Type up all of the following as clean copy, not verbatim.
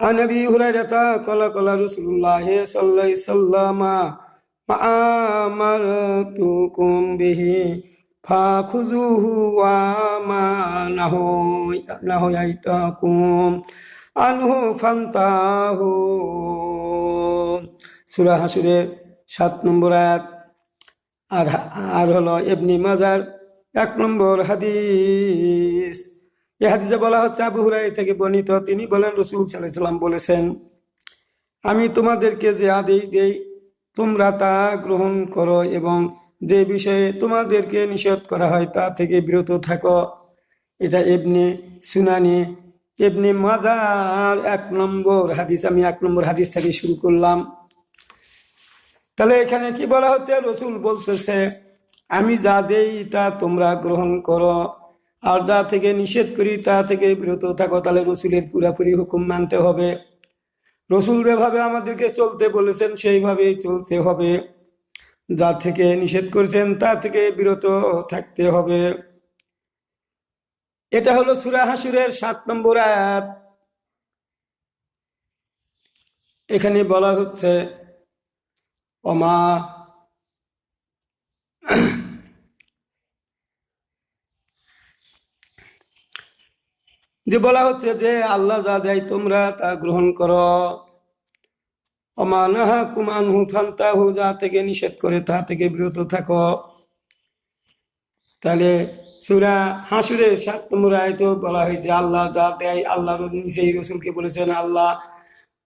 عن أبي هريرة قال رسول الله صلى الله عليه وسلم ما أمرتكم به فخذوه وما نهيتكم عنه فانتهوا সূরা হাশরের 7 নম্বর আয়াত। আর হলো ইবনে মাজার 1 নম্বর হাদিস। এই হাদিসে বলা হচ্ছে আবু হুরায়রা থেকে বর্ণিত, তিনি বলেন রাসূল সাল্লাল্লাহু আলাইহি ওয়াসাল্লাম বলেছেন, আমি তোমাদেরকে যে আদেশ দেই তোমরা তা গ্রহণ করো এবং যে বিষয়ে তোমাদেরকে নিষেধ করা হয় তা থেকে বিরত থাকো। এটা ইবনে সুনানে ইবনে মাজার 1 নম্বর হাদিস। আমি 1 নম্বর হাদিস থেকে শুরু করলাম। তাহলে এখানে কি বলা হচ্ছে? রাসূল বলতেছে আমি যা দেই তা তোমরা গ্রহণ করো, আর যা থেকে নিষেধ করি তা থেকে বিরত থাকো। তাহলে রাসূলের পুরোপুরি হুকুম মানতে হবে। রাসূল যেভাবে আমাদেরকে চলতে বলেছেন সেইভাবেই চলতে হবে। যা থেকে নিষেধ করেছেন তা থেকে বিরত থাকতে হবে। এটা হলো সূরা হাশরের 7 নম্বর আয়াত। এখানে বলা হচ্ছে ওমা যে বলা হচ্ছে যে আল্লাহ যা দেয় তোমরা তা গ্রহণ করো। ওমা নাহাকুম আনহু ফান্তাহু, যা থেকে নিষেধ করে তা থেকে বিরত থাকো। তাহলে সূরা হাশরের 7 নম্বর আয়াতে বলা হয়েছে আল্লাহ যা দেয়, আল্লাহ নিজেই রাসূলকে বলেছেন আল্লাহ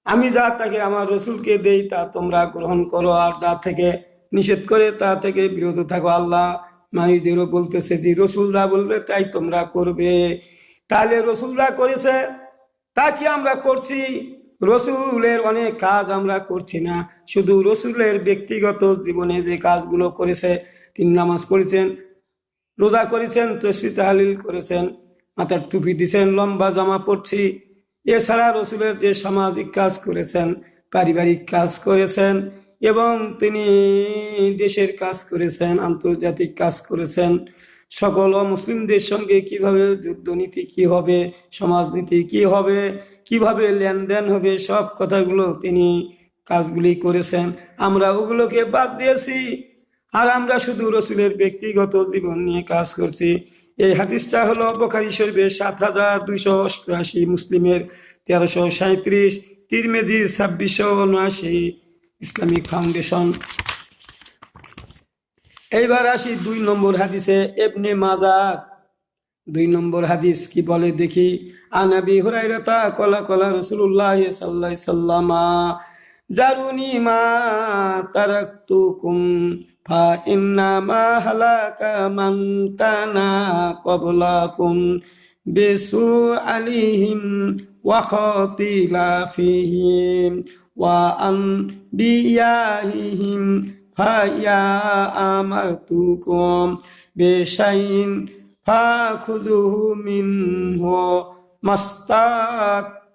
আমি যা তাকে আমার রাসূলকে দেই তা তোমরা গ্রহণ করো, আর যা থেকে নিষেধ করে তা থেকে বিরত থাকো। আল্লাহ মানুষদেরও বলতেছে যে রাসূলরা বলবে তাই তোমরা করবে। তাহলে রাসূলরা করেছে তা কি আমরা করছি? রাসূলের অনেক কাজ আমরা করছি না, শুধু রাসূলের ব্যক্তিগত জীবনে যে কাজগুলো করেছে, তিনি নামাজ পড়েছেন, রোজা করেছেন, তাসবিহ তাহলিল করেছেন, মাথার টুপি দিয়েছেন, লম্বা জামা পরছি। এছাড়া রাসূলের যে সামাজিক কাজ করেছেন, পারিবারিক কাজ করেছেন, এবং তিনি দেশের কাজ করেছেন, আন্তর্জাতিক কাজ করেছেন। সকল মুসলিমদের সঙ্গে কিভাবে যুদ্ধনীতি কি হবে, সমাজনীতি কি হবে, কিভাবে লেনদেন হবে, সব কথাগুলো তিনি কাজগুলি করেছেন। আমরা ওগুলোকে বাদ দিয়েছি, আর আমরা শুধু রাসূলের ব্যক্তিগত জীবন নিয়ে কাজ করছি। এই হাদিসটা হলো বুখারী শরীফের ৭,২৮৮, মুসলিমের ১৩৩৭, তিরমিজির ২৬৭৯, ইসলামিক ফাউন্ডেশন। এইবার আসি 2 নম্বর হাদিসে। ইবনে মাজার 2 নম্বর হাদিস কি বলে দেখি। আন আবি হুরায়রা ক্বালা রাসূলুল্লাহ সাল্লাল্লাহু আলাইহি ওয়াসাল্লাম জারুনি মা তারাকতুকুম ফা ইন্নামা হালাকা মান কানা ক্বাবলাকুম বিসু আলিহিম ওয়া খাতিলাফিহিম ওয়া আনবিয়াহিম ফাইয়া আমারতুকুম বিশাইইন ফাখুযুহু মিনহু মাস্তাতুম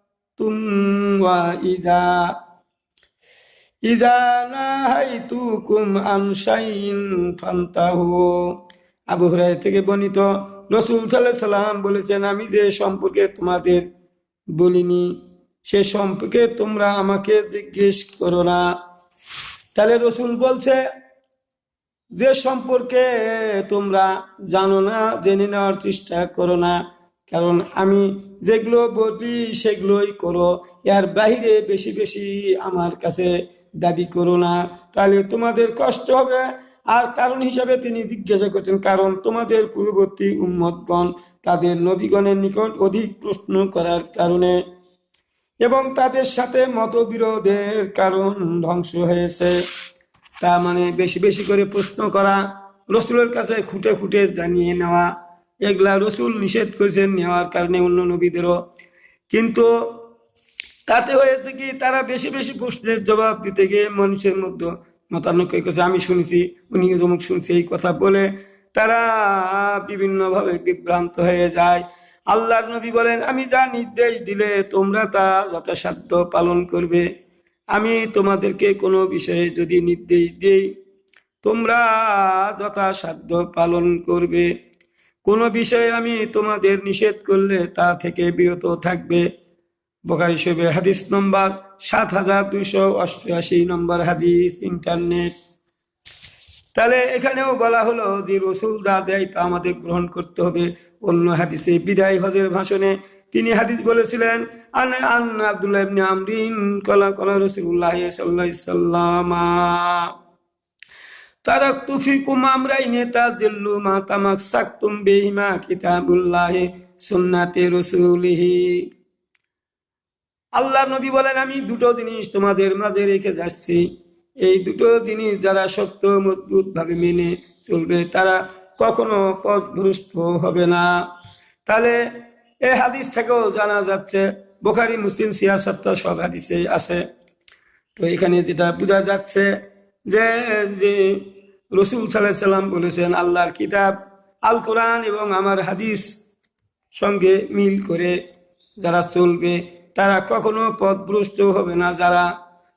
ওয়া ইযা নাহাইতুকুম আন শাইইন ফান্তাহু। আবু হুরায়রা থেকে বর্ণিত, রাসূল সাল্লাল্লাহু আলাইহি ওয়াসাল্লাম বলেছেন আমি যে সম্পর্কে তোমাদের বলিনি সে সম্পর্কে তোমরা আমাকে জিজ্ঞেস করো না। তাহলে রাসূল বলছে যে সম্পর্কে তোমরা জানো না জেনে নেওয়ার চেষ্টা করো না, কারণ আমি যেগুলো বলি সেগুলোই করো, এর বাইরে বেশি বেশি আমার কাছে দাবি করো না, তাহলে তোমাদের কষ্ট হবে। আর কারণ হিসাবে তিনি জিজ্ঞাসা করছেন, কারণ তোমাদের পূর্ববর্তী উম্মতগণ তাদের নবীগণের নিকট অধিক প্রশ্ন করার কারণে এবং তাদের সাথে মতবিরোধের কারণ ধ্বংস হয়েছে। তা মানে বেশি বেশি করে প্রশ্ন করা, রাসূলের কাছে খুঁটে খুঁটে জানিয়ে নেওয়া, এগুলা রাসূল নিষেধ করেছেন নেওয়ার কারণে অন্য নবীদেরও। কিন্তু তাতে হয়েছে কি, তারা বেশি বেশি প্রশ্নের জবাব দিতে গিয়ে মানুষের মধ্যে মতানৈক্য করছে। আমি শুনেছি, উনি অমুক শুনছি, এই কথা বলে তারা বিভিন্নভাবে বিভ্রান্ত হয়ে যায়। আল্লাহর নবী বলেন আমি যা নির্দেশ দিলে তোমরা তা যথাসাধ্য পালন করবে। আমি তোমাদেরকে কোনো বিষয়ে যদি নির্দেশ দিই তোমরা যথাসাধ্য পালন করবে, কোনো বিষয়ে আমি তোমাদের নিষেধ করলে তা থেকে বিরত থাকবে। বুখারী শরীফে হাদিস নম্বর 7288 নম্বর হাদিস, ইন্টারনেট। তাহলে এখানেও বলা হলো যে রসুল যা দেয় তা আমাদের গ্রহণ করতে হবে। অন্য হাদিসে বিদায় হজের ভাষণে তিনি হাদিস বলেছিলেন, আন আন আব্দুল্লাহ ইবনে আমরিন ক্বালা ক্বালা রাসূলুল্লাহ সাল্লাল্লাহু আলাইহি ওয়াসাল্লাম তারাকতু ফিকুম আমরাইনি তাদিল্লু মা তামাসসাকতুম বিহিমা কিতাবুল্লাহি সুন্নাতি রাসূলিহি। আল্লাহ নবী বলেন, আমি দুটো জিনিস তোমাদের মাঝে রেখে যাচ্ছি, এই দুটো জিনিস যারা শক্ত মজবুত ভাবে মেনে চলবে তারা কখনো পথভ্রষ্ট হবে না। তাহলে এই হাদিস থেকেও জানা যাচ্ছে, বুখারী মুসলিম সিয়াসাত সব হাদিসে আছে। তো এখানে যেটা বোঝা যাচ্ছে যে রাসূল সাল্লাল্লাহু আলাইহি ওয়াসাল্লাম বলেছেন, আল্লাহর কিতাব আল কোরআন এবং আমার হাদিস সঙ্গে মিল করে যারা চলবে তারা কখনো পথভ্রষ্ট হবে না। যারা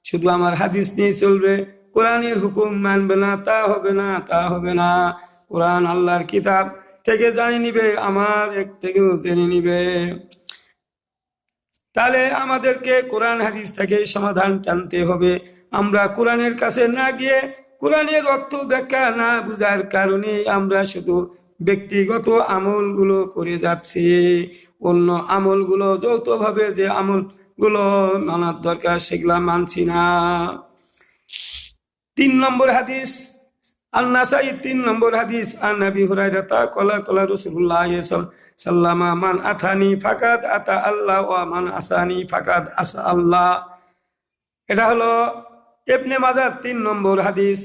শুধু আমার হাদিস নিয়ে চলবে, কোরআনের হুকুম মানবে না, তা হবে না, তা হবে না। কোরআন আল্লাহর কিতাব থেকে জানিয়ে নিবে, আমার এক থেকেও জেনে নিবে। তাহলে আমাদেরকে কোরআন হাদিস থেকে সমাধান টানতে হবে। আমরা কোরআনের কাছে না গিয়ে কোরআনের অর্থ ব্যাখ্যা না বুঝার কারণে আমরা শুধু ব্যক্তিগত আমলগুলো করে যাচ্ছি। অন্য আমলগুলো যৌথভাবে যে আমলগুলো মানার দরকার সেগুলা মানছি না। 3 নম্বর হাদিস, আন-নাসাই 3 নম্বর হাদিস, আন আবি হুরায়রা ক্বালা ক্বালা রাসূলুল্লাহ সাল্লাল্লাহু মান আতানি ফাকাদ আতা আল্লাহ ওয়া মান আসানি ফাকাদ আসা আল্লাহ। এটা হলো ইবনে মাজাহ 3 নম্বর হাদিস।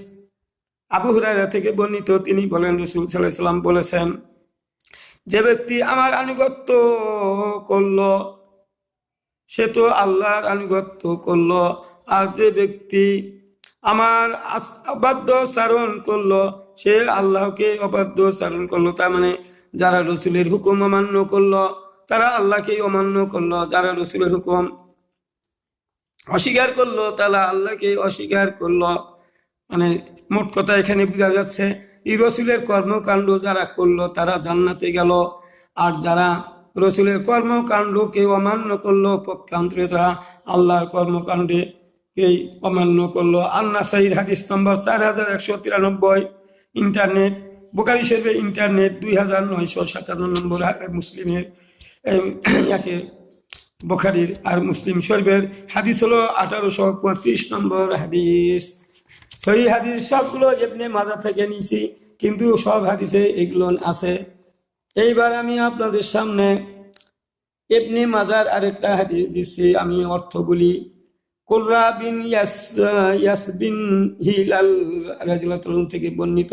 আবু হুরায়রা থেকে বর্ণিত, তিনি বলেন রাসূল সাল্লাল্লাহু আলাইহি ওয়াসাল্লাম বলেছেন, যে ব্যক্তি আমার আনুগত্য করলো সে তো আল্লাহর আনুগত্য করলো, আর যে ব্যক্তি আমার অবাধ্য চারণ করলো সে আল্লাহকে অবাধ্য চারণ করলো। তার মানে যারা রসুলের হুকুম অমান্য করলো তারা আল্লাহকে অমান্য করলো, যারা রসুলের হুকুম অস্বীকার করলো তারা আল্লাহকে অস্বীকার করলো। মানে মোট কথা এখানে বোঝা যাচ্ছে, এই রসুলের কর্মকাণ্ড যারা করলো তারা জান্নাতে গেল, আর যারা রসুলের কর্মকাণ্ডকে অমান্য করলো পক্ষান্তরে তারা আল্লাহর কর্মকাণ্ডে এই অমান্য করলো। আন-নাসাইর হাদিস নম্বর 4193, ইন্টারনেট। বুখারী শরীফের ইন্টারনেট 2957 নম্বর, মুসলিমের বুখারীর আর মুসলিম শরীফের হাদিস হলো 1835 নম্বর হাদিস। সহি হাদিস সবগুলো ইবনে মাজাহ থেকে নিয়েছি, কিন্তু সব হাদিসে এগুলো আছে। এইবার আমি আপনাদের সামনে ইবনে মাজাহর আরেকটা হাদিস দিচ্ছি, আমি অর্থ বলি। কুররা বিন ইয়াস বিন হিলাল রাদিয়াল্লাহু আনহু থেকে বর্ণিত,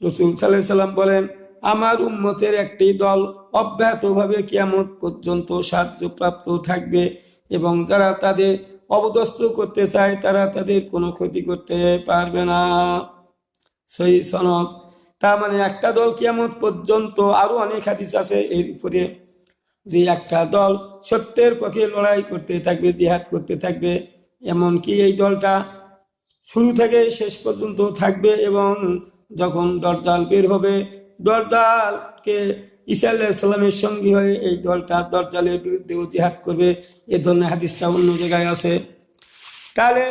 রাসূল সাল্লাল্লাহু আলাইহি ওয়াসাল্লাম বলেন, আমার উম্মতের একটি দল অব্যাহতভাবে কিয়ামত পর্যন্ত সাহায্যপ্রাপ্ত থাকবে, এবং যারা তাদের অবদস্ত করতে চায় তারা তাদের কোনো ক্ষতি করতে পারবে না। সহিহ সনদ। তার মানে একটা দল কিয়ামত পর্যন্ত, আরো অনেক হাদিস আছে এর উপরে, যে একটা দল সত্যের পক্ষে লড়াই করতে থাকবে, জিহাদ করতে থাকবে, এমনকি এই দলটা শুরু থেকে শেষ পর্যন্ত থাকবে। এবং যখন দজ্জাল বের হবে, দজ্জালকে ঈসা আলাইহিস সালামের সঙ্গী হয়ে এই দলটা দজ্জালের বিরুদ্ধেও জিহাদ করবে। এ ধরনের হাদিসটা অন্য জায়গায় আছে। তাহলে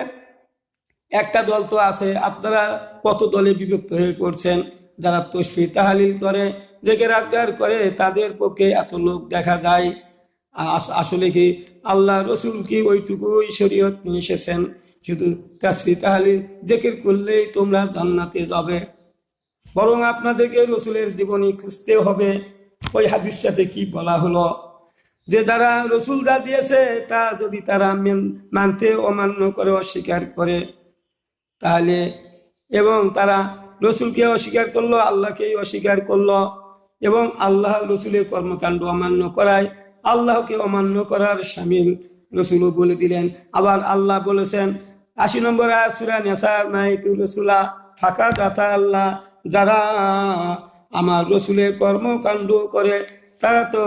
একটা দল তো আছে, আপনারা কত দলে বিভক্ত হয়ে পড়ছেন। যারা তাসবিহ তাহলিল করে, জেকের আজকার করে, তাদের পক্ষে এত লোক দেখা যায়। আসলে কি আল্লাহ রসুল কি ওইটুকুই শরীয়ত নিয়ে এসেছেন? শুধু তাসবিহ তাহলিল জিকির করলেই তোমরা জান্নাতে যাবে? বরং আপনাদেরকে রসুলের জীবনী খুঁজতে হবে। ওই হাদিসটাতে কি বলা হলো, যে যারা রসুল যা দিয়েছে তা যদি তারা মানতে অমান্য করে, অস্বীকার করে, তাহলে এবং তারা রসুলকে অস্বীকার করলো, আল্লাহকেই অস্বীকার করলো, এবং আল্লাহ রসুলের কর্মকাণ্ড অমান্য করায় আল্লাহকে অমান্য করার শামিল রসুলও বলে দিলেন। আবার আল্লাহ বলেছেন 80 নম্বর আয়াত সূরা নিসা, নাইতুর রাসূলা ফাকাদ আতা আল্লাহ, যারা আমার রসুলের কর্মকাণ্ড করে তারা তো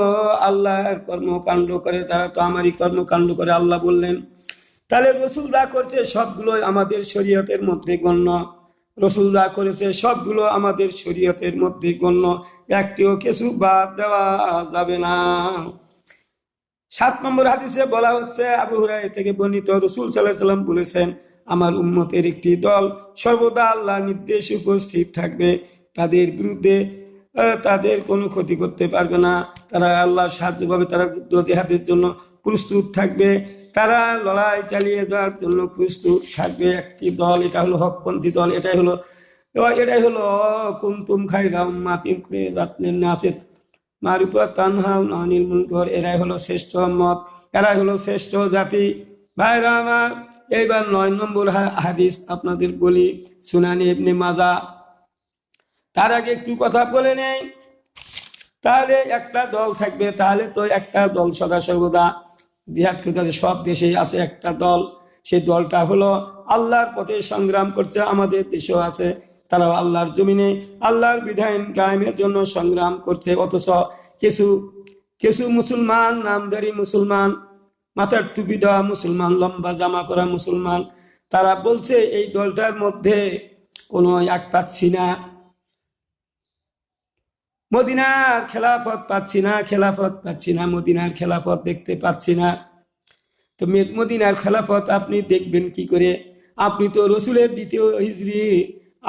আল্লাহর কর্মকাণ্ড করে, তারা তো আমারই কর্মকাণ্ড করে, আল্লাহ বললেন। তাহলে রসুল যা করছে সবগুলোই আমাদের শরীয়তের মধ্যে গণ্য। রসুল যা করেছে সবগুলো আমাদের শরীয়তের মধ্যে গণ্য, একটিও কিছু বাদ দেওয়া যাবে না। 7 নম্বর হাদিসে বলা হচ্ছে, আবু হুরায়রা থেকে বর্ণিত, রাসূল সাল্লাল্লাহু আলাইহি সাল্লাম বলেছেন, আমার উম্মতের একটি দল সর্বদা আল্লাহর নির্দেশে উপস্থিত থাকবে, তাদের বিরুদ্ধে তাদের কোনো ক্ষতি করতে পারবে না, তারা আল্লাহর সাহায্য পাবে, তারা যুদ্ধ জিহাদের জন্য প্রস্তুত থাকবে, তারা লড়াই চালিয়ে যাওয়ার জন্য প্রস্তুত থাকবে। একটি দল, এটা হলো হকপন্থী দল, এটাই হলো কুনতুম খায়রা উম্মাতিন উখরিজাত লিন-নাসি তানহাউনা আনিল মুনকার, এরাই হলো শ্রেষ্ঠ উম্মত, এরাই হলো শ্রেষ্ঠ জাতি। ভাইরা আমার, এইবার 9 নম্বর হাদিস আপনাদের বলি, সুনানে ইবনে মাজাহ। তার আগে একটু কথা বলে নেই, তাহলে একটা দল থাকবে, তাহলে তো একটা দল সদা সর্বদা জিহাদ করতে, সব দেশেই আছে একটা দল, সেই দলটা হলো আল্লাহর পথে সংগ্রাম করছে, আমাদের দেশেও আছে, তারাও আল্লাহর জমিনে আল্লাহর বিধান কায়েমের জন্য সংগ্রাম করছে। অথচ কিছু কিছু মুসলমান, নামধারী মুসলমান, মাথার টুপি দেওয়া মুসলমান, লম্বা জামা করা মুসলমান, তারা বলছে এই দলটার মধ্যে কোনো এক পাচ্ছি না, মদিনার খেলাফত পাচ্ছি না, মদিনার খেলাফত দেখতে পাচ্ছি না। তো মদিনার খেলাফত আপনি দেখবেন কি করে? আপনি তো রসুলের 2য় হিজরি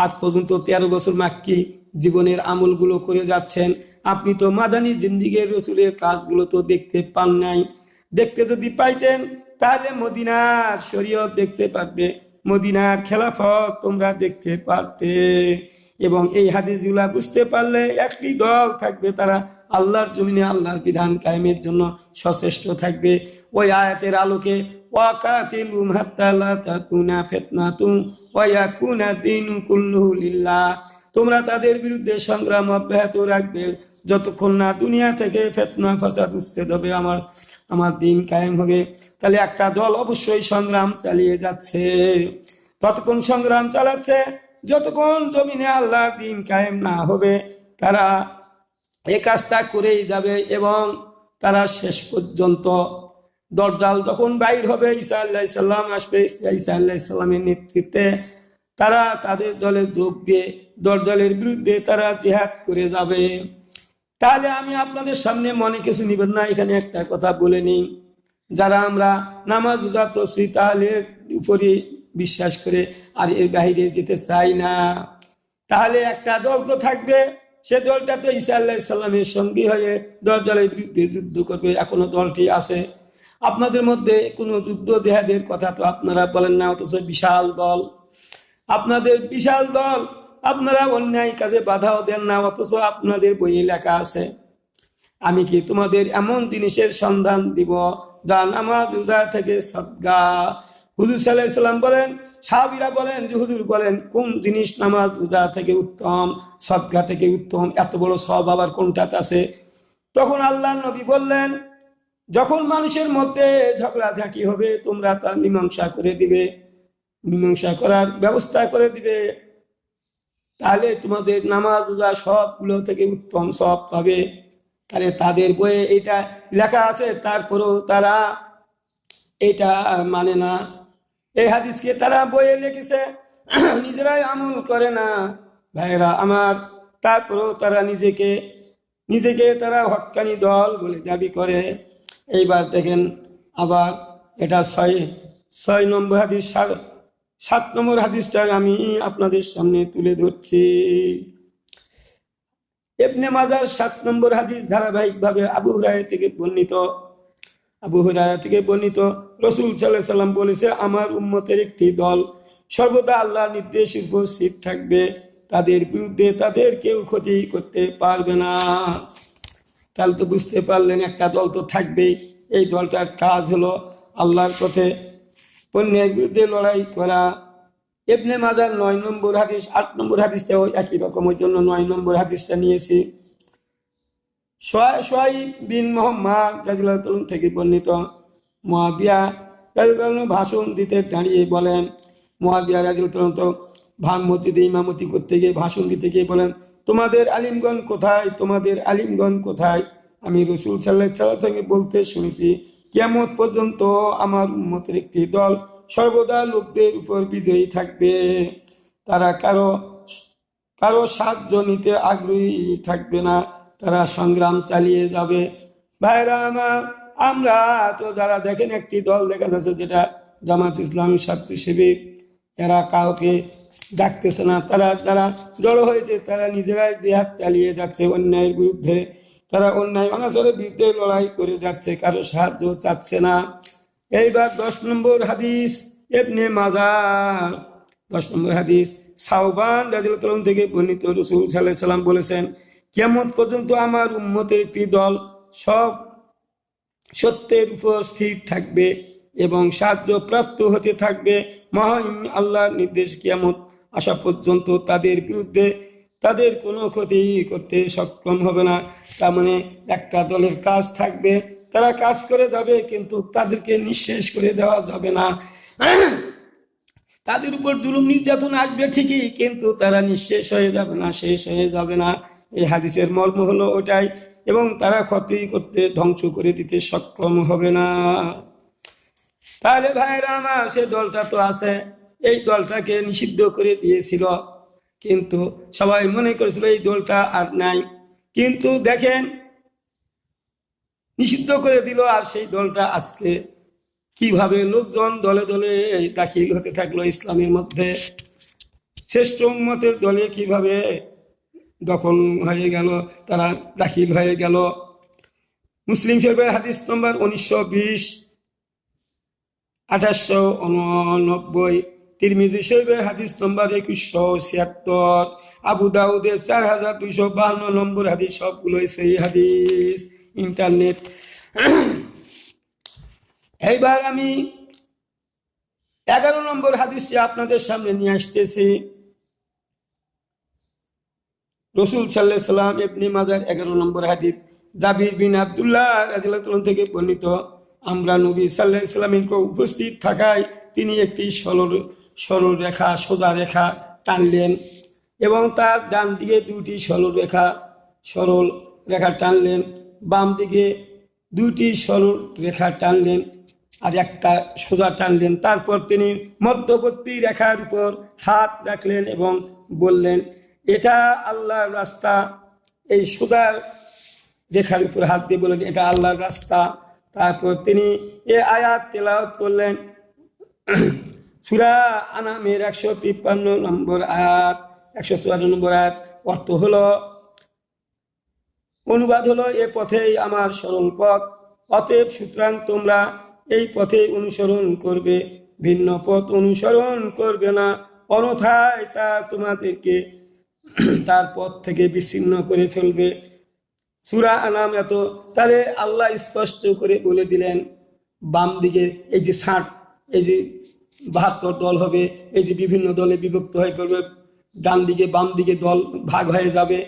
আজ পর্যন্ত 13 বছর মাক্কি জীবনের আমলগুলো করে যাচ্ছেন, আপনি তো মাদানী জিন্দিগির রসুলের কাজগুলো তো দেখতে পান নাই। দেখতে যদি পাইতেন তাহলে মদিনার শরীয়ত দেখতে পারবে, মদিনার খেলাফত তোমরা দেখতে পারতে, এবং এই হাদিসগুলা বুঝতে পারলে একটি দল থাকবে, তারা আল্লাহর জমিনে আল্লাহর বিধান কায়েমের জন্য সচেষ্ট থাকবে। ওই আয়াতের আলোকে ওয়াকাতিলুম হাত্তা লা তাকুনা ফিতনাতুন ওয়া ইয়াকুনা দীনু কুল্লুহু লিল্লাহ, তোমরা তাদের বিরুদ্ধে সংগ্রাম অব্যাহত রাখবে যতক্ষণ না দুনিয়া থেকে ফিতনা ফাসাদ উচ্ছেদ হবে, আমার দিন কায়েম হবে। তাহলে একটা দল অবশ্যই সংগ্রাম চালিয়ে যাচ্ছে, ততক্ষণ সংগ্রাম চালাচ্ছে যতক্ষণ জমিনে আল্লাহর দিন কায়েম না হবে, তারা এই কাজটা করেই যাবে, এবং তারা শেষ পর্যন্ত দজ্জাল যখন বাইর হবে, ঈসা আলাইহিস সালাম আসবে, ঈসা আলাইহিস সালামের নেতৃত্বে তারা তাদের দলে যোগ দিয়ে দজ্জালের বিরুদ্ধে তারা জিহাদ করে যাবে। তাহলে আমি আপনাদের সামনে মনে কিছু নিবেন না, এখানে একটা কথা বলে নিই, যারা আমরা নামাজ রোজা তসবিহ তাহলের উপরে বিশ্বাস করে আর এর বাইরে যেতে চাই না, তাহলে একটা দল তো থাকবে, সে দলটা তো ঈসা আলাইহিস সালামের সঙ্গী হয়ে দজ্জালের বিরুদ্ধে যুদ্ধ করবে। এখনো দলটি আছে। আপনাদের মধ্যে কোনো যুদ্ধ জিহাদের কথা তো আপনারা বলেন না, অথচ বিশাল দল, আপনাদের বিশাল দল, আপনারা অন্যায় কাজে বাধাও দেন না, অথচ আপনাদের বইয়ে লেখা আছে। আমি কি তোমাদের এমন জিনিসের সন্ধান দিব যা নামাজ রোজা থেকে সদকা? হুজুর সাল্লাল্লাহু আলাইহি সাল্লাম বলেন, সাহাবীরা বলেন যে হুজুর বলেন কোন জিনিস নামাজ রোজা থেকে উত্তম, সদকা থেকে উত্তম, এত বড় সওয়াব আবার কোনটাতে আছে? তখন আল্লাহর নবী বললেন, যখন মানুষের মধ্যে ঝগড়াঝাঁটি হবে তোমরা তা মীমাংসা করে দিবে, মীমাংসা করার ব্যবস্থা করে দিবে, তাহলে তোমাদের নামাজ রোজা সবগুলো থেকে উত্তম সওয়াব পাবে। তাহলে তাদের বইয়ে এটা লেখা আছে, তারপরেও তারা এটা মানে না, এই হাদিসকে তারা বইয়ে লিখেছে, নিজেরাই আমল করে না। ভাইরা আমার, তারপরেও তারা নিজেকে তারা হক্কানি দল বলে দাবি করে। এইবার দেখেন আবার এটা 6 নম্বর হাদিস, 7 নম্বর হাদিসটা আমি আপনাদের সামনে তুলে ধরছি। ইবনে মাজাহ 7 নম্বর হাদিস ধারাবাহিকভাবে আবু হুরায়রা থেকে বর্ণিত, রাসূল সাল্লাল্লাহু আলাইহি সাল্লাম বলেছে, আমার উম্মতের একটি দল সর্বদা আল্লাহর নির্দেশে উপস্থিত থাকবে, তাদের বিরুদ্ধে তাদের কেউ ক্ষতি করতে পারবে না। তাহলে তো বুঝতে পারলেন একটা দল তো থাকবেই, এই দলটার কাজ হলো আল্লাহর পথে অন্যের বিরুদ্ধে লড়াই করা। ইবনে মাজাহ 9 নম্বর হাদিস, 8 নম্বর হাদিসটাও একই রকম, ওই জন্য 9 নম্বর হাদিসটা নিয়েছি। শুআইব বিন মুহাম্মদ রাদিয়াল্লাহু তাআলা থেকে বর্ণিত, মুআবিয়া রাদিয়াল্লাহু আনহু ভাষণ দিতে দাঁড়িয়ে বলেন, মুআবিয়া রাদিয়াল্লাহু তাআলা মসজিদে ইমামতি করতে গিয়ে ভাষণ দিতে গিয়ে বলেন, তোমাদের আলিমগণ কোথায়? আমি রাসূল সাল্লাল্লাহু আলাইহি ওয়াসাল্লাম থেকে বলতে শুনেছি, কিয়ামত পর্যন্ত আমার উম্মতের একটি দল সর্বদা লোকদের উপর বিজয়ী থাকবে, তারা কারো সাহায্য নিতে আগ্রহী থাকবে না, তারা সংগ্রাম চালিয়ে যাবে। ভাইরা আমার, আমরা তো যারা দেখেন একটি দল দেখা যাচ্ছে যেটা জামাত ইসলামী ছাত্র শিবির, এরা কাউকে ডাকতেছে না, তারা যারা জড়ো হয়েছে তারা নিজেরাই জিহাদ চালিয়ে যাচ্ছে অন্যায়ের বিরুদ্ধে, তারা অন্যায় অনাচারের বিরুদ্ধে লড়াই করে যাচ্ছে, কারো সাহায্য চাচ্ছে না। এইবার 10 নম্বর হাদিস, ইবনে মাজাহ 10 নম্বর হাদিস, সাওবান রাদিয়াল্লাহু আনহু থেকে বর্ণিত, রাসূল সাল্লাল্লাহু আলাইহি সাল্লাম বলেছেন, কিয়ামত পর্যন্ত আমার উম্মতের একটি দল সব সত্যের উপর স্থির থাকবে এবং সাহায্য প্রাপ্ত হতে থাকবে। মহান আল্লাহর নির্দেশ কিয়ামত আসা পর্যন্ত তাদের বিরুদ্ধে তাদের কোনো ক্ষতি করতে সক্ষম হবে না। তার মানে একটা দলের কাজ থাকবে, তারা কাজ করে যাবে, কিন্তু তাদেরকে নিঃশেষ করে দেওয়া যাবে না। তাদের উপর জুলুম নির্যাতন আসবে ঠিকই, কিন্তু তারা নিঃশেষ হয়ে যাবে না, শেষ হয়ে যাবে না। এই হাদিসের মর্ম হলো ওটাই, এবং তারা ক্ষতি করতে, ধ্বংস করে দিতে সক্ষম হবে না। তাহলে ভাইরা আমার, সে দলটা তো আছে, এই দলটাকে নিষিদ্ধ করে দিয়েছিল, কিন্তু সবাই মনে করেছিল এই দলটা আর নাই। কিন্তু দেখেন, নিষিদ্ধ করে দিল, আর সেই দলটা আজকে কিভাবে লোকজন দলে দলে দাখিল হতে থাকলো ইসলামের মধ্যে। শ্রেষ্ঠ উম্মতের দলে কিভাবে দখল হয়ে গেল, তারা দাখিল হয়ে গেল। মুসলিম শরীফের হাদিস নম্বর 1920, 2889, তিরমিজি শরীফের হাদিস নম্বর 2176, আবু দাউদের 4252 নম্বর হাদিস, সবগুলোই সহিহ হাদিস, ইন্টারনেট। এইবার আমি 11 নম্বর হাদিসটি আপনাদের সামনে নিয়ে আসতেছি। রাসূল সাল্লাল্লাহু আলাইহি সাল্লাম, ইবনে মাজাহ 11 নম্বর হাদিস, জাবির বিন আব্দুল্লাহ রাদিয়াল্লাহু তাআলা থেকে বর্ণিত, আমরা নবী সাল্লাল্লাহু আলাইহি সাল্লামের উপস্থিত থাকায় তিনি একটি সরল রেখা, সোজা রেখা টানলেন, এবং তার ডান দিকে দুটি সরল রেখা টানলেন, বাম দিকে দুটি সরল রেখা টানলেন, আর একটা সোজা টানলেন। তারপর তিনি মধ্যবর্তী রেখার উপর হাত রাখলেন এবং বললেন, এটা আল্লাহর রাস্তা। এই সোজা রেখার উপর হাত দিয়ে বললেন, এটা আল্লাহর রাস্তা। তারপর তিনি এ আয়াত তেলাওয়াত করলেন, সূরা আনামের 153 নম্বর আয়াত, 154 নম্বর আয়াত। অর্থ হলো, অনুবাদ হলো, এ পথেই আমার সরল পথ, অতএব সুতরাং তোমরা এই পথে অনুসরণ করবে, ভিন্ন পথ অনুসরণ করবে না, অন্যথায় তা তোমাদেরকে তার পথ থেকে বিচ্ছিন্ন করে ফেলবে। সূরা আনাম এত। তাহলে আল্লাহ স্পষ্ট করে বলে দিলেন, বাম দিকে এই যে 60, এই যে 72 দল হবে, এই যে বিভিন্ন দলে বিভক্ত হয়ে পড়বে, ডান দিকে বাম দিকে দল ভাগ হয়ে যাবে,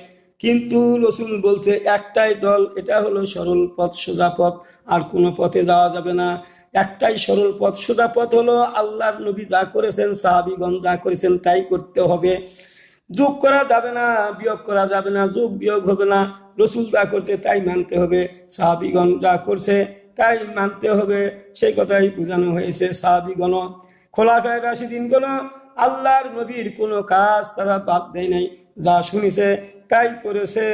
কিন্তু রাসূল বলছে একটাই দল, এটা হলো সরল পথ, সোজা পথ, আর কোনো পথে যাওয়া যাবে না। একটাই সরল পথ, সোজা পথ হলো আল্লাহর নবী যা করেছেন, সাহাবীগণ যা করেছেন তাই করতে হবে। যোগ করা যাবে না, বিয়োগ করা যাবে না, যোগ বিয়োগ হবে না। রাসূল যা করছে তাই মানতে হবে, সাহাবীগণ যা করছে তাই মানতে হবে, সেই কথাই বোঝানো হয়েছে। সাহাবীগণ, খোলাফায়ে রাশিদিনগণ আল্লাহর নবীর কোনো কাজ তারা বাদ দেয় নাই, যা শুনেছে তাই করেছে।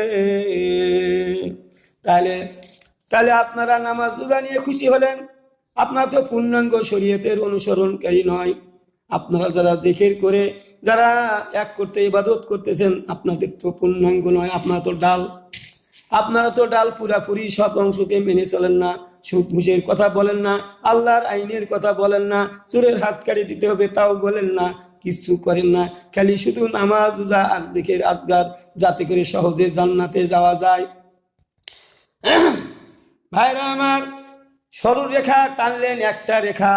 তাহলে আপনারা নামাজ রোজা নিয়ে খুশি হলেন, আপনারা তো পূর্ণাঙ্গ শরীয়তের অনুসরণকারী নয়। আপনারা যারা জিকির করে, যারা এক করতে ইবাদত করতেছেন, আপনাদের তো পূর্ণাঙ্গ নয়, আপনারা তো ডাল পুরাপুরি সব অংশকে মেনে চলেন না, সুদ ঘুষের কথা বলেন না, আল্লাহর আইনের কথা বলেন না, চোরের হাত কাটি দিতে হবে তাও বলেন না, কিছু করেন না, খালি শুধু নামাজ রোজা আর জিকির আজগার, যাতে করে সহজে জান্নাতে যাওয়া যায়। ভাইরা আমার, সরল রেখা টানলেন, একটা রেখা।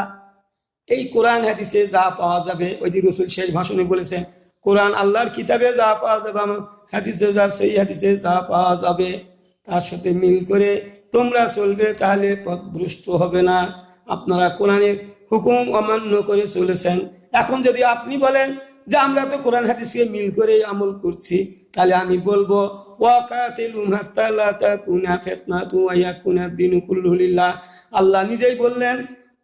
এই কোরআন হাদিসে যা পাওয়া যাবে, ওই যে রাসূল শেষ ভাষণে বলেছেন, কোরআন আল্লাহর কিতাবে যা পাওয়া যাবে, আমার হাদিসে যা, সেই হাদিসে যা পাওয়া যাবে, তার সাথে মিল করে তোমরা চলবে, তাহলে পথভ্রষ্ট হবে না। আপনারা কোরআনের হুকুম অমান্য করে চলেছেন। এখন যদি আপনি বলেন যে আমরা তো কোরআন হাদিসকে মিল করে আমল করছি, তাহলে আমি বলবো, ওয়াকাতিলুহুম হাত্তা লা তাকুনা ফিতনাতুন ওয়া ইয়াকুনা দ্বীনু কুল্লুহু লিল্লাহ। আল্লাহ নিজেই বললেন,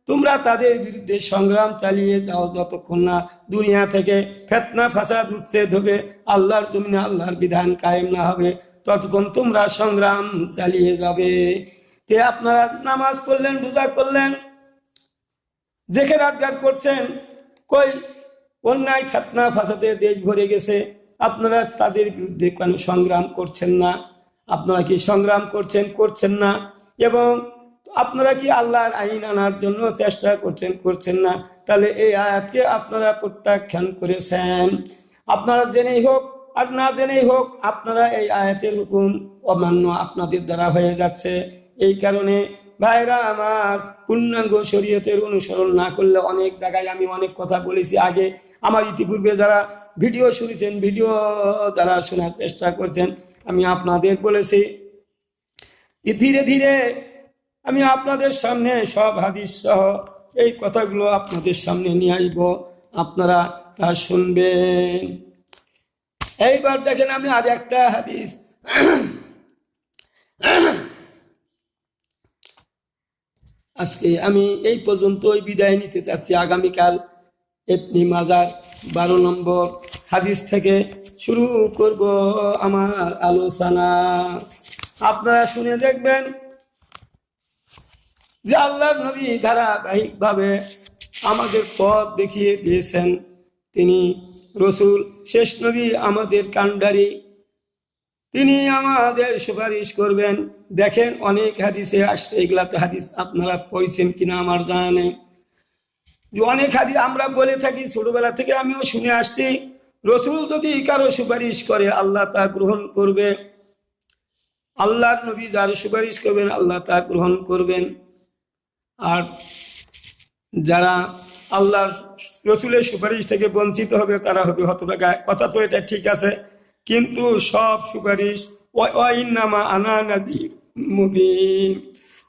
তোমরা তাদের বিরুদ্ধে সংগ্রাম চালিয়ে যাও যতক্ষণ না দুনিয়া থেকে ফিতনা ফাসাদ উচ্ছেদ হবে, আল্লাহর জমিনে আল্লাহর বিধান কায়েম না হবে, ততক্ষণ তোমরা সংগ্রাম চালিয়ে যাবে। তে আপনারা নামাজ পড়লেন, রোজা করলেন, জেকের আজকার করছেন, কই অন্যায় ফিতনা ফাসাদে দেশ ভরে গেছে, আপনারা তাদের বিরুদ্ধে কেন সংগ্রাম করছেন না? আপনারা কি সংগ্রাম করছেন না? এবং আপনারা কি আল্লাহর আইন আনার জন্য চেষ্টা করছেন না? তাহলে এই আয়াতকে আপনারা প্রত্যাখ্যান করেছেন। আপনারা জেনেই হোক আর না জেনেই হোক, আপনারা এই আয়াতের হুকুম অমান্য আপনাদের দ্বারা হয়ে যাচ্ছে। এই কারণে ভাইরা আমার, পূর্ণাঙ্গ শরীয়তের অনুসরণ না করলে, অনেক জায়গায় আমি অনেক কথা বলেছি আগে, আমার ইতিপূর্বে যারা ভিডিও শুনেছেন, ভিডিও যারা শোনার চেষ্টা করছেন, আমি আপনাদের বলেছি, ধীরে ধীরে আমি আপনাদের সামনে সব হাদিস সহ এই কথাগুলো আপনাদের সামনে নিয়ে আসব, আপনারা তা শুনবেন। এইবার দেখেন, আমি আর একটা হাদিস আজকে আমি এই পর্যন্তই বিদায় নিতে চাচ্ছি। আগামীকাল ইবনে মাজার 12 নম্বর হাদিস থেকে শুরু করব আমার আলোচনা। আপনারা শুনে দেখবেন যে আল্লাহর নবী ধারাবাহিকভাবে আমাদের পথ দেখিয়ে দিয়েছেন। তিনি রসুল, শেষ নবী, আমাদের কান্ডারি, তিনি আমাদের সুপারিশ করবেন। দেখেন অনেক হাদিসে আসছে, এগুলা তো হাদিস আপনারা পড়ছেন কিনা আমার জানা নেই, যে অনেক হাদিস আমরা বলে থাকি, ছোটবেলা থেকে আমিও শুনে আসছি, রসুল যদি কারো সুপারিশ করে আল্লাহ তা গ্রহণ করবে, আল্লাহর নবী যার সুপারিশ করবেন আল্লাহ তা গ্রহণ করবেন। আর যারা আল্লাহর রসুলের সুপারিশ থেকে বঞ্চিত হবে তারা হবে হতভাগা। কথা তো এটা ঠিক আছে, কিন্তু সব সুপারিশ ওয়াইন্নামা আনা নাযীর মুবিন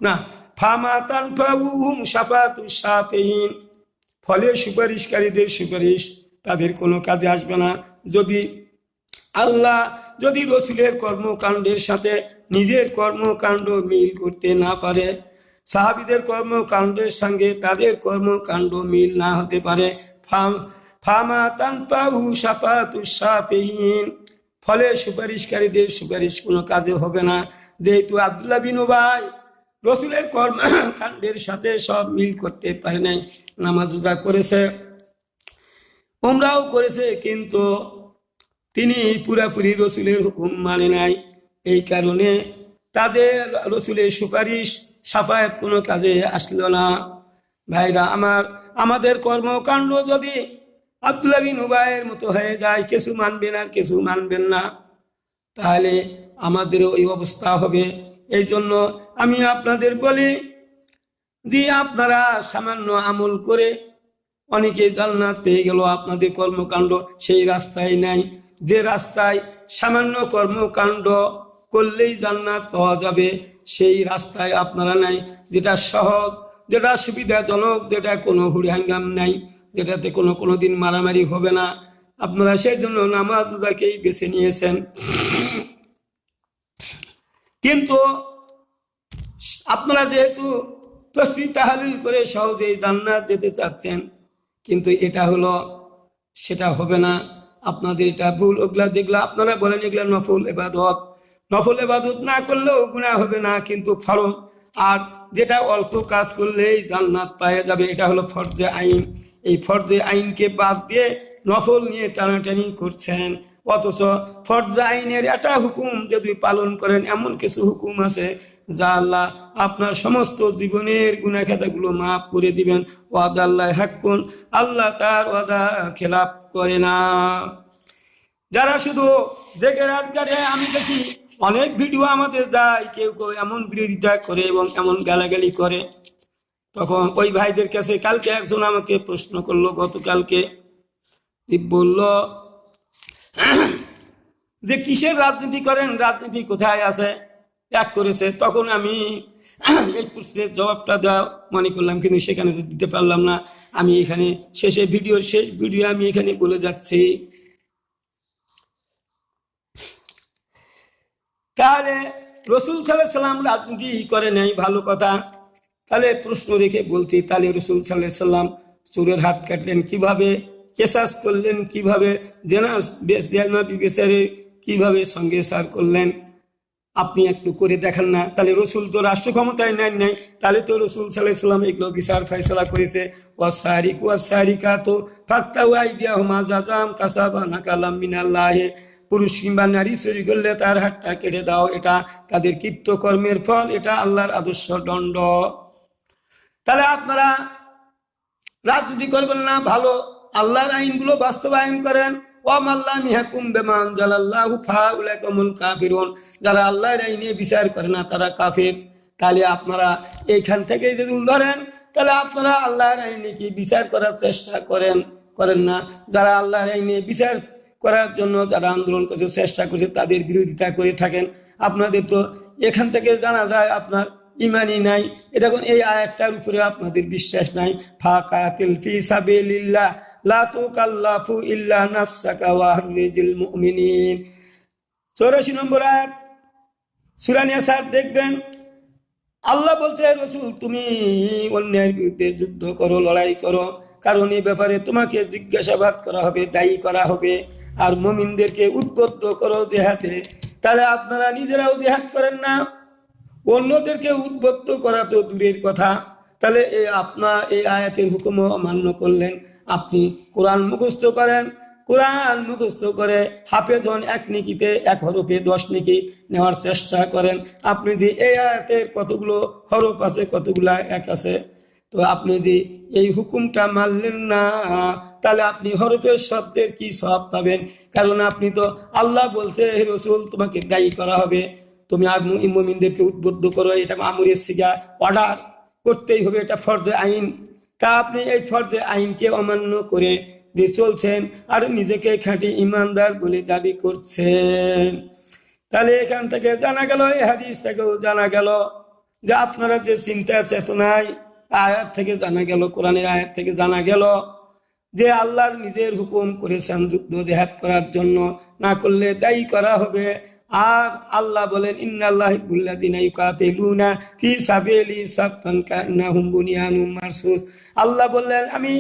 না, ফামা তানফাউহুম শাফাতুশ শাফিঈন, ফলে সুপারিশকারীদের সুপারিশ তাদের কোনো কাজে আসবে না। যদি রসুলের কর্মকাণ্ডের সাথে নিজের কর্মকাণ্ড মিল করতে না পারে, সাহাবীদের কর্মকাণ্ডের সঙ্গে তাদের কর্মকাণ্ড মিল না হতে পারে, ফামা তানফাউহু শাফাতুশ শাফিঈন, ফলে সুপারিশকারীদের সুপারিশ কোনো কাজে হবে না। যেহেতু আব্দুল্লাহ বিন উবাই রসুলের কর্মকাণ্ডের সাথে সব মিল করতে পারে নাই, নামাজ রোজা করেছে, উমরাও করেছে, কিন্তু তিনি পুরাপুরি রসুলের হুকুম মানে নাই। এই কারণে তাদের রসুলের সুপারিশ শাফায়াত কোনো কাজে আসলো না। ভাইরা আমার, আমাদের কর্মকাণ্ড যদি আব্দুল্লাহ বিন উবাইয়ের মতো হয়ে যায়, কিছু মানবেন আর কিছু মানবেন না, তাহলে আমাদেরও এই অবস্থা হবে। এই জন্য আমি আপনাদের বলি যে আপনারা সামান্য আমল করে অনেকে জান্নাত পেয়ে গেল, আপনাদের কর্মকাণ্ড সেই রাস্তায় নাই। যে রাস্তায় সামান্য কর্মকাণ্ড করলেই জান্নাত পাওয়া যাবে, সেই রাস্তায় আপনারা নাই, যেটা সহজ, যেটা সুবিধাজনক, যেটা কোনো হুড়িহাঙ্গাম নাই, যেটাতে কোনো দিন মারামারি হবে না, আপনারা সেই জন্য নামাজ রোজাকেই বেছে নিয়েছেন। কিন্তু আপনারা যেহেতু তাসবিহ তাহলিল করে সহজেই জান্নাত যেতে চাচ্ছেন, কিন্তু এটা হলো, সেটা হবে না, আপনাদের এটা ভুল। ওগুলা যেগুলা আপনারা বলেন এগুলা নফল ইবাদত না করলেও গুনাহ হবে না, কিন্তু ফরজ। আর যেটা অল্প কাজ করলেই জান্নাত পাওয়া যাবে, এটা হলো ফরজে আইন। এই ফরজে আইনকে বাদ দিয়ে নফল নিয়ে টানাটানি করছেন, অথচ ফরজে আইনের একটা হুকুম যদি পালন করেন, এমন কিছু হুকুম আছে যা আল্লাহ আপনার সমস্ত জীবনের গুনাহ খাতাগুলো মাফ করে দিবেন। ওয়াদা আল্লাহ হাক্কুন, আল্লাহ তার ওয়াদা খেলাপ করে না। যারা শুধু জেকের আজকারে, আমি দেখি অনেক ভিডিও আমাদের যায়, কেউ কেউ এমন বিরোধিতা করে এবং এমন গালাগালি করে, তখন ওই ভাইদের কাছে, কালকে একজন আমাকে প্রশ্ন করলো, গতকালকে বলল যে কিসের রাজনীতি করেন, রাজনীতি কোথায় আছে, ত্যাগ করেছে। তখন আমি এই প্রশ্নের জবাবটা দেওয়া মনে করলাম, কিন্তু সেখানে দিতে পারলাম না। আমি এখানে শেষ ভিডিও আমি এখানে বলে যাচ্ছি। তাহলে রসুল সাল্লাল্লাহু আলাইহি ওয়াসাল্লাম রাজনীতি করে নাই, ভালো কথা। তাহলে প্রশ্ন রেখে বলছি, তাহলে রসুল সাল্লাল্লাহু আলাইহি ওয়াসাল্লাম চোরের হাত কাটলেন কিভাবে, কেসাস করলেন কিভাবে, জেনা বিচারে কিভাবে সঙ্গে সার করলেন, আপনি একটু করে দেখেন না? তাহলে রসুল তো রাষ্ট্র ক্ষমতায় নেন নাই, তাহলে তো রসুল সাল্লাল্লাহু আলাইহি ওয়াসাল্লাম এগুলো বিচার ফয়সালা করেছে। ওয়াসারিকু ওয়াসারিকাতু ফাকতাউ আইদিয়াহুমা জাযাম কাসাবা নাকালাম মিনাল্লাহ, পুরুষ কিংবা নারী চুরি করলে তার হাতটা কেটে দাও, এটা তাদের কৃত্যকর্মের ফল, এটা আল্লাহর আদর্শ দণ্ড। তাহলে আপনারা রাজনীতি করবেন না, ভালো আল্লাহর আইনগুলো বাস্তবায়ন করেন। যারা আল্লাহর আইনে বিচার করে না তারা কাফের। তাহলে আপনারা এইখান থেকে যদি ধরেন, তাহলে আপনারা আল্লাহর আইনে কি বিচার করার চেষ্টা করেন না? যারা আল্লাহর আইনে বিচার করার জন্য যারা আন্দোলন করছে, চেষ্টা করছে, তাদের বিরোধিতা করে থাকেন। আপনাদের তো এখান থেকে জানা যায় আপনার ইমানই নাই। এখন এই আয়াতটার উপরে আপনাদের বিশ্বাস নাই। ফাকাতিল ফি সাবিলিল্লাহ লা তুকাল্লাফু ইল্লা নাফসাকা ওয়া হাররিজিল মুমিনিন, 84 নম্বর আয়াত সূরা নিসা দেখবেন। আল্লাহ বলছে, রাসূল তুমি অন্যায়ের বিরুদ্ধে যুদ্ধ করো, লড়াই করো, কারণ এই ব্যাপারে তোমাকে জিজ্ঞাসাবাদ করা হবে, দায়ী করা হবে। আর মুমিনদেরকে উদ্বুদ্ধ করো জিহাদে। তাহলে আপনারা নিজেরাও জিহাদ করেন না, অন্যদেরকে উদ্বুদ্ধ করা তো দূরের কথা। তাহলে আপনার এই আয়াতের হুকুম অমান্য করলেন। আপনি কোরআন মুখস্থ করেন, কোরআন মুখস্থ করে হাফেজ হন, 1 নেকিতে 1 হরফে 10 নেকি নেওয়ার চেষ্টা করেন। আপনি যে এই আয়াতের কতগুলো হরফ আছে, কতগুলা এক আছে, তো আপনি যে এই হুকুমটা মানলেন না, তাহলে আপনি হরফের শব্দের কি সওয়াব পাবেন? কারণ আপনি তো আল্লাহ বলছে, হে রাসূল তোমাকে দায়ী করা হবে, তুমি মুমিনদেরকে উদ্বুদ্ধ করো, এটা আমরের সিগা, অর্ডার করতেই হবে, এটা ফরজে আইন। তা আপনি এই ফরজে আইনকে অমান্য করে যে চলছেন আর নিজেকে খাঁটি ইমানদার বলে দাবি করছেন। তাহলে এখান থেকে জানা গেল, এই হাদিস থেকেও জানা গেল যে আপনারা যে চিন্তা চেতনায়, আয়াত থেকে জানা গেল, কোরআনের আয়াত থেকে জানা গেল যে আল্লাহর নিজের হুকুম করেছেন যুদ্ধ জিহাদ করার জন্য, না করলে দায়ী করা হবে। আর আল্লাহ বলেন, ইন্নাল্লাহা ইউহিব্বুল্লাযিনা ইউকাতিলুনা ফি সাবিলি সাফফান কান্নাহুম বুনিয়ানুম মারসুস। আল্লাহ বললেন, আমি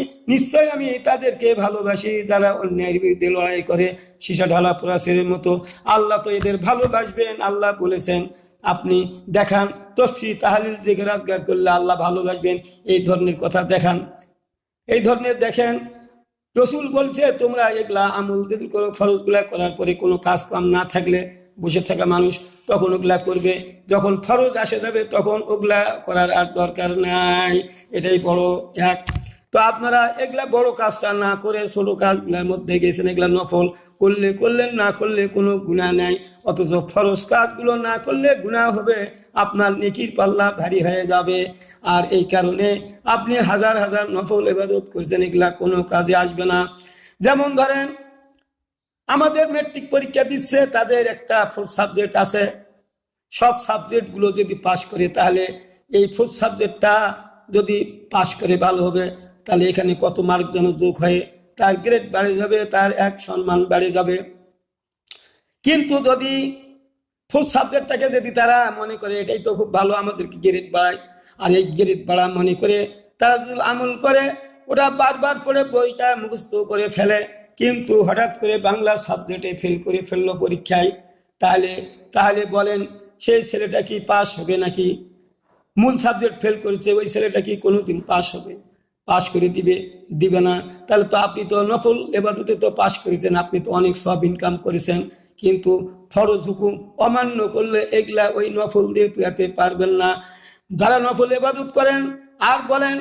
তাদেরকে ভালোবাসি যারা অন্যায়ের বিরুদ্ধে লড়াই করে সীসা ঢালা প্রাচীরের মতো। আল্লাহ তো এদের ভালোবাসবেন। আল্লাহ বলেছেন, আপনি দেখান তফসির তাহলিল জেগে রাজগার করলে আল্লাহ ভালোবাসবেন, এই ধরনের কথা দেখান, এই ধরনের দেখেন। রসুল বলছে তোমরা এগুলা আমল করো, ফরজগুলা করার পরে কোনো কাজ কাম না থাকলে বসে থাকা মানুষ তখন ওগুলা করবে, যখন ফরজ আসে যাবে তখন ওগুলা করার আর দরকার নাই। এটাই বড় এক। তো আপনারা এগুলা বড় কাজটা না করে ছোট কাজগুলোর মধ্যে গেছেন। এগুলা নফল করলে করলেন, না করলে কোনো গুনাহ নাই। অথচ ফরজ কাজগুলো না করলে গুনাহ হবে, আপনার নেকির পাল্লা ভারী হয়ে যাবে। আর এই কারণে আপনি হাজার হাজার নফল ইবাদত করছেন, এগুলা কোনো কাজে আসবে না। যেমন ধরেন আমাদের ম্যাট্রিক পরীক্ষা দিচ্ছে, তাদের একটা 4 সাবজেক্ট আছে, সব সাবজেক্টগুলো যদি পাশ করে তাহলে এই 4 সাবজেক্টটা যদি পাশ করে ভালো হবে। তাহলে এখানে কত মার্ক যেন যোগ হয়ে তার গ্রেড বেড়ে যাবে, তার এক সম্মান বেড়ে যাবে। কিন্তু যদি 4 সাবজেক্টটাকে যদি তারা মনে করে এটাই তো খুব ভালো, আমাদেরকে গ্রেড বাড়ায়, আর এই গ্রেড বাড়া মনে করে তারা যদি আমল করে, ওটা বারবার পড়ে বইটা মুখস্থ করে ফেলে, কিন্তু হঠাৎ করে বাংলা সাবজেক্টে ফেল করে ফেললো পরীক্ষায়, তাহলে বলেন সেই ছেলেটা কি পাস হবে নাকি? মূল সাবজেক্ট ফেল করেছে, ওই ছেলেটা কি কোনোদিন পাস হবে? পাস করে দিবে না। তাহলে তো আপনি তো নফল ইবাদতে তো পাস করেছেন, আপনি তো অনেক সব ইনকাম করেছেন, কিন্তু ফরজ হুকুম অমান্য করলে এগুলা ওই নফল দিয়ে পুরাতে পারবেন না। যারা নফল ইবাদত করেন আর বলেন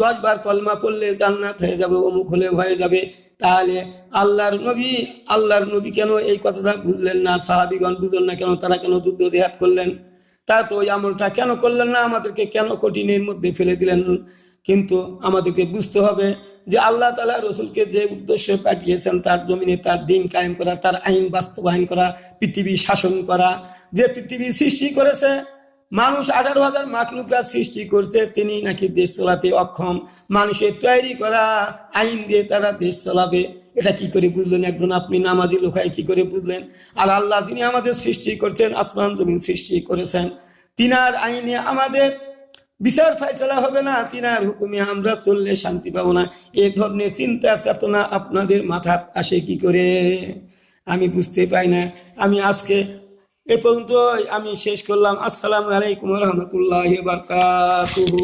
10 বার কলমা পড়লে জান্নাত হয়ে যাবে, অমুক হলে হয়ে যাবে, তাহলে আল্লাহর নবী কেন এই কথাটা বুঝলেন না? সাহাবীগণ বুঝলেন না কেন? তারা কেন যুদ্ধ জিহাদ করলেন? তা তো ওই আমলটা কেন করলেন না? আমাদেরকে কেন কঠিনের মধ্যে ফেলে দিলেন? কিন্তু আমাদেরকে বুঝতে হবে যে আল্লাহ তাআলা রসুলকে যে উদ্দেশ্যে পাঠিয়েছেন, তার জমিনে তার দিন কায়েম করা, তার আইন বাস্তবায়ন করা, পৃথিবী শাসন করা। যে পৃথিবী সৃষ্টি করেছে, মানুষ 18,000 মাখলুকাত সৃষ্টি করছে, তিনি নাকি দেশ চালাতে অক্ষম। মানুষের তৈরি করা আইন দিয়ে তারা দেশ চালাবে, এটা কি করে বুঝলেন? একজন আপনি নামাজি লোকায় কি করে বুঝলেন? আর আল্লাহ যিনি আমাদের সৃষ্টি করছেন, আসমান জমিন সৃষ্টি করেছেন, তিনার আইনে আমাদের বিচার ফয়সালা হবে না, তিনার হুকুমে আমরা চললে শান্তি পাবো না। এই ধরনের চিন্তা চেতনা আপনাদের মাথা আসে কি করে? আমি বুঝতে পাই না। আমি আজকে এ পর্যন্ত আমি শেষ করলাম। আসসালামু আলাইকুম রহমতুল্লাহ বারকাতুহু।